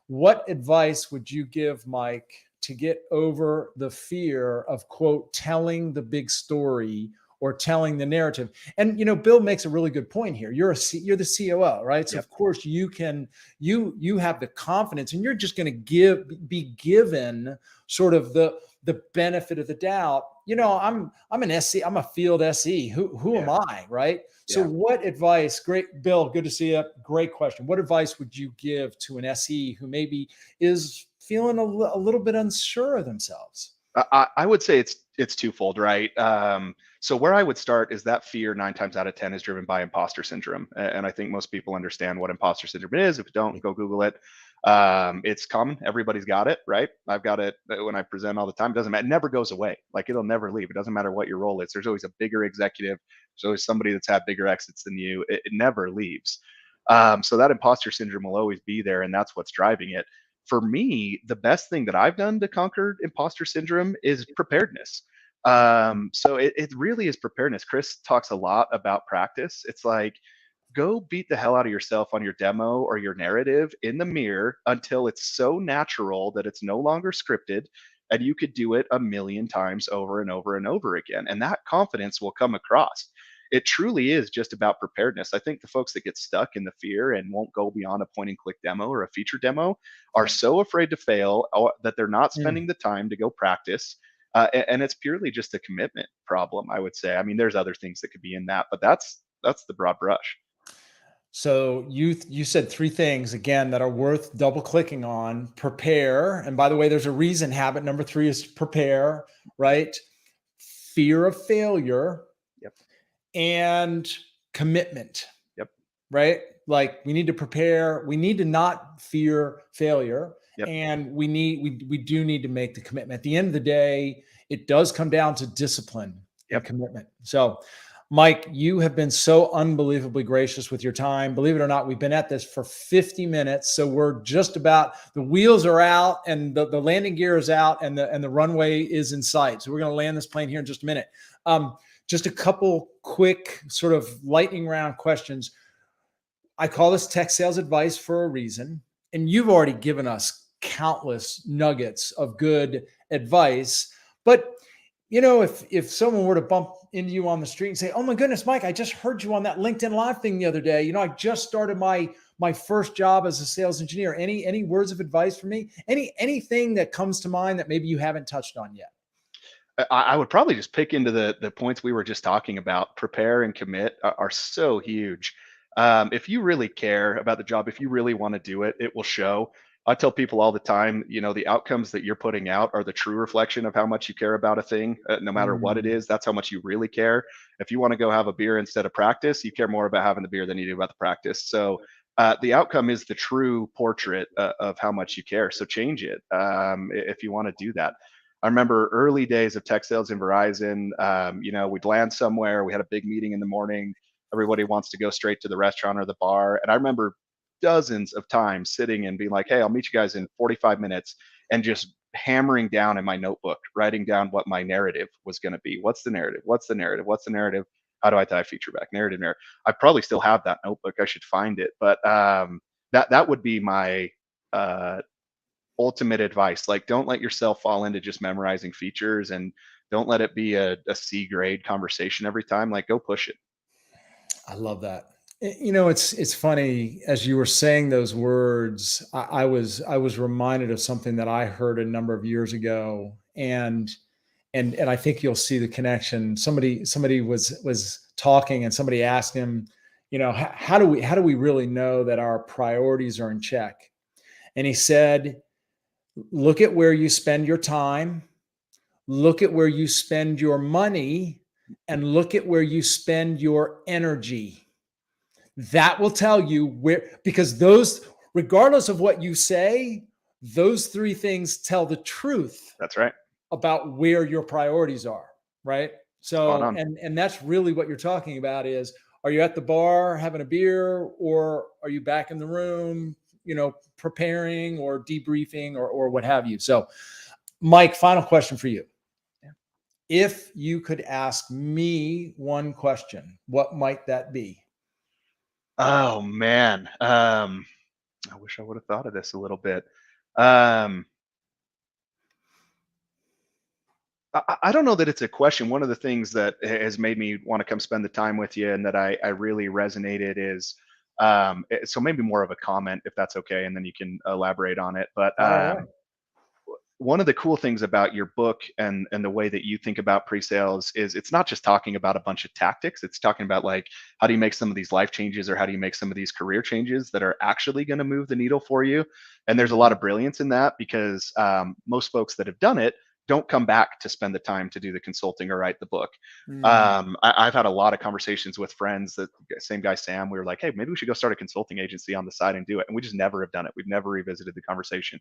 What advice would you give Mike to get over the fear of, quote, telling the big story or telling the narrative? And Bill makes a really good point here. You're the COO, right? So Yep. of course you have the confidence, and you're just going to be given sort of the benefit of the doubt. I'm an SC, I'm a field SE. Who am I, right? So Yeah. what advice? Great, Bill. Good to see you. Great question. What advice would you give to an SE who maybe is feeling a little bit unsure of themselves? I would say it's twofold, right? So where I would start is that fear 9 times out of 10 is driven by imposter syndrome, and I think most people understand what imposter syndrome is. If you don't, go Google it. It's common. Everybody's got it, right? I've got it when I present all the time. It doesn't matter. It never goes away. Like, it'll never leave. It doesn't matter what your role is. There's always a bigger executive. There's always somebody that's had bigger exits than you. It never leaves. So that imposter syndrome will always be there, and that's what's driving it. For me, the best thing that I've done to conquer imposter syndrome is preparedness. So it really is preparedness. Chris talks a lot about practice. It's like, go beat the hell out of yourself on your demo or your narrative in the mirror until it's so natural that it's no longer scripted, and you could do it a million times over and over and over again. And that confidence will come across. It truly is just about preparedness. I think the folks that get stuck in the fear and won't go beyond a point and click demo or a feature demo are so afraid to fail that they're not Mm. spending the time to go practice. And it's purely just a commitment problem, I would say. I mean, there's other things that could be in that, but that's the broad brush. So you said three things again that are worth double clicking on. Prepare, and by the way, there's a reason. Habit number 3 is prepare, right? Fear of failure, Yep. and commitment, Yep. right? Like, we need to prepare. We need to not fear failure, Yep. and we do need to make the commitment. At the end of the day, it does come down to discipline and Yep. commitment. So, Mike, you have been so unbelievably gracious with your time. Believe it or not, we've been at this for 50 minutes. So we're just about, the wheels are out, and the landing gear is out, and the runway is in sight. So we're going to land this plane here in just a minute. Just a couple quick sort of lightning round questions. I call this tech sales advice for a reason, and you've already given us countless nuggets of good advice. But if someone were to bump into you on the street and say, "Oh my goodness, Mike, I just heard you on that LinkedIn Live thing the other day. I just started my first job as a sales engineer." Any words of advice for me? Anything that comes to mind that maybe you haven't touched on yet? I would probably just pick into the points we were just talking about. Prepare and commit are so huge. If you really care about the job, if you really want to do it, it will show. I tell people all the time, the outcomes that you're putting out are the true reflection of how much you care about a thing, no matter what it Mm, is. That's how much you really care. If you want to go have a beer instead of practice, you care more about having the beer than you do about the practice. So the outcome is the true portrait of how much you care. So change it if you want to do that. I remember early days of tech sales in Verizon. We'd land somewhere. We had a big meeting in the morning. Everybody wants to go straight to the restaurant or the bar. And I remember dozens of times sitting and being like, hey, I'll meet you guys in 45 minutes, and just hammering down in my notebook, writing down what my narrative was going to be. What's the narrative? What's the narrative? What's the narrative? How do I tie feature back? Narrative. I probably still have that notebook. I should find it. But that would be my uh, ultimate advice. Like, don't let yourself fall into just memorizing features, and don't let it be a C grade conversation every time. Like, go push it. I love that. It's funny as you were saying those words. I was reminded of something that I heard a number of years ago, and I think you'll see the connection. Somebody was talking, and somebody asked him, how do we really know that our priorities are in check? And he said, look at where you spend your time, look at where you spend your money, and look at where you spend your energy. That will tell you where, because those, regardless of what you say, those three things tell the truth That's right. about where your priorities are, right? Spot So, on. and that's really what you're talking about is, are you at the bar having a beer, or are you back in the room, preparing or debriefing, or what have you? So, Mike, final question for you. Yeah. If you could ask me one question, what might that be? Oh man. I wish I would have thought of this a little bit. Um, I don't know that it's a question. One of the things that has made me want to come spend the time with you, and that I really resonated is, so maybe more of a comment, if that's okay, and then you can elaborate on it. But Fire away. one of the cool things about your book and the way that you think about pre-sales is, it's not just talking about a bunch of tactics. It's talking about, like, how do you make some of these life changes, or how do you make some of these career changes that are actually going to move the needle for you. And there's a lot Mhm. of brilliance in that, because most folks that have done it don't come back to spend the time to do the consulting or write the book. Mm, I've had a lot of conversations with friends, that same guy Sam, we were like, hey, maybe we should go start a consulting agency on the side and do it, and we just never have done it. We've never revisited the conversation.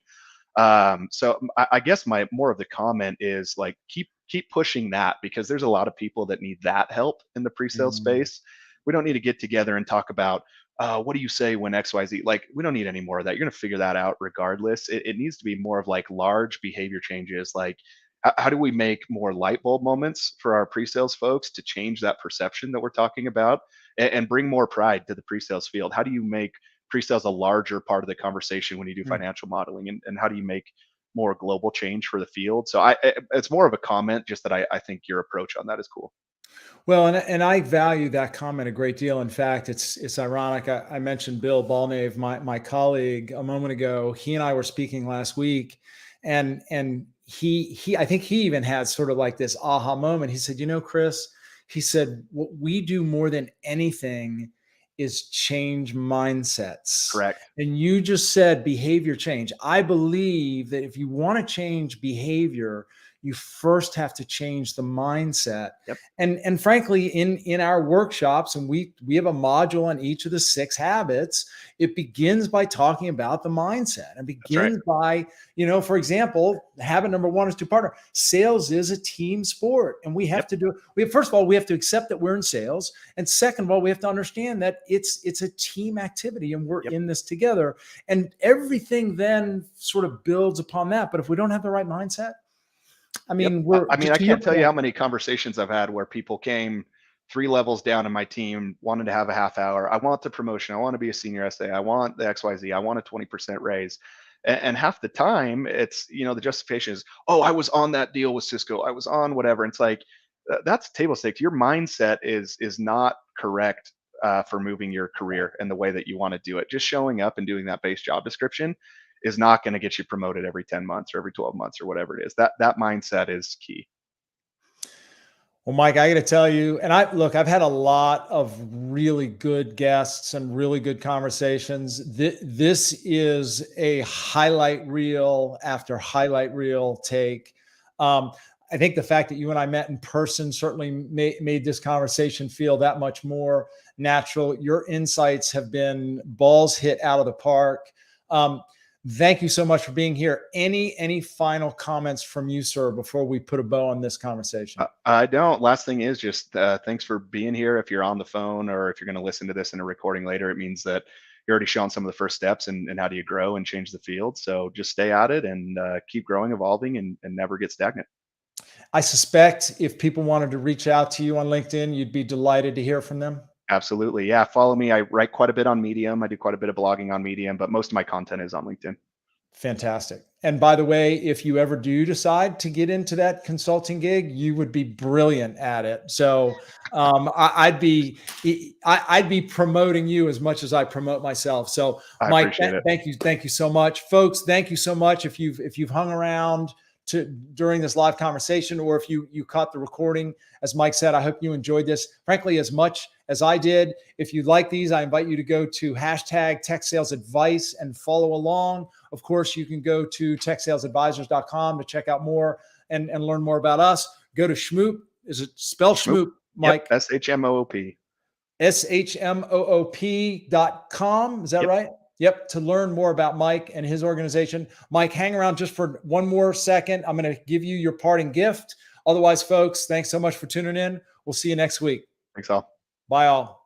So I guess my more of the comment is, like, keep pushing that, because there's a lot of people that need that help in the pre-sale mm, space. We don't need to get together and talk about, what do you say when XYZ. Like, we don't need any more of that. You're going to figure that out regardless. It needs to be more of, like, large behavior changes. Like, how do we make more light bulb moments for our pre-sales folks to change that perception that we're talking about, and bring more pride to the pre-sales field? How do you make pre-sales a larger part of the conversation when you do mm. financial modeling, and how do you make more global change for the field? So it's more of a comment, just that I think your approach on that is cool. Well, and I value that comment a great deal. In fact, it's ironic. I mentioned Bill Balnave, my colleague, a moment ago. He and I were speaking last week, and he I think he even had sort of like this aha moment. He said, Chris, he said, what we do more than anything is change mindsets. Correct. And you just said behavior change. I believe that if you want to change behavior, you first have to change the mindset. Yep. And frankly, in our workshops, and we have a module on each of the 6 habits, it begins by talking about the mindset, and That's right. begins by, for example, habit number 1 is to partner. Sales is a team sport, and we have Yep. to do, first of all, we have to accept that we're in sales, and second of all, we have to understand that it's a team activity, and we're Yep. in this together, and everything then sort of builds upon that. But if we don't have the right mindset, I Yep. mean, I we're I mean, just I to your can't tell you how point. many conversations I've had where people came 3 levels down in my team, wanted to have a half hour. I want the promotion. I want to be a senior SA. I want the XYZ. I want a 20% raise. And half the time, it's, the justification is, oh, I was on that deal with Cisco. I was on whatever. And it's like, that's table stakes. Your mindset is not correct for moving your career and the way that you want to do it. Just showing up and doing that base job description is not going to get you promoted every 10 months or every 12 months or whatever it is. That mindset is key. Well, Mike, I got to tell you, and I've had a lot of really good guests and really good conversations. This is a highlight reel after highlight reel take. Um, I think the fact that you and I met in person certainly made this conversation feel that much more natural. Your insights have been balls hit out of the park. Um, Thank you so much for being here. Any final comments from you, sir, before we put a bow on this conversation? I don't. Last thing is just thanks for being here. If you're on the phone or if you're going to listen to this in a recording later, it means that you're already showing some of the first steps and how do you grow and change the field. So just stay at it and keep growing, evolving, and never get stagnant. I suspect if people wanted to reach out to you on LinkedIn, you'd be delighted to hear from them. Absolutely. Yeah. Follow me. I write quite a bit on Medium. I do quite a bit of blogging on Medium, but most of my content is on LinkedIn. Fantastic. And by the way, if you ever do decide to get into that consulting gig, you would be brilliant at it. So I'd be promoting you as much as I promote myself. So I Mike, appreciate it. thank you so much, folks. Thank you so much. If you've hung around during this live conversation, or if you caught the recording, as Mike said, I hope you enjoyed this, frankly, as much as I did. If you like these, I invite you to go to #TechSalesAdvice and follow along. Of course, you can go to techsalesadvisors.com to check out more and learn more about us. Go to Shmoop. Is it spell Shmoop, Mike? Yep. SHMOOP. SHMOOP.com. Is that Yep. right? Yep. To learn more about Mike and his organization. Mike, hang around just for one more second. I'm going to give you your parting gift. Otherwise, folks, thanks so much for tuning in. We'll see you next week. Thanks all. Bye all.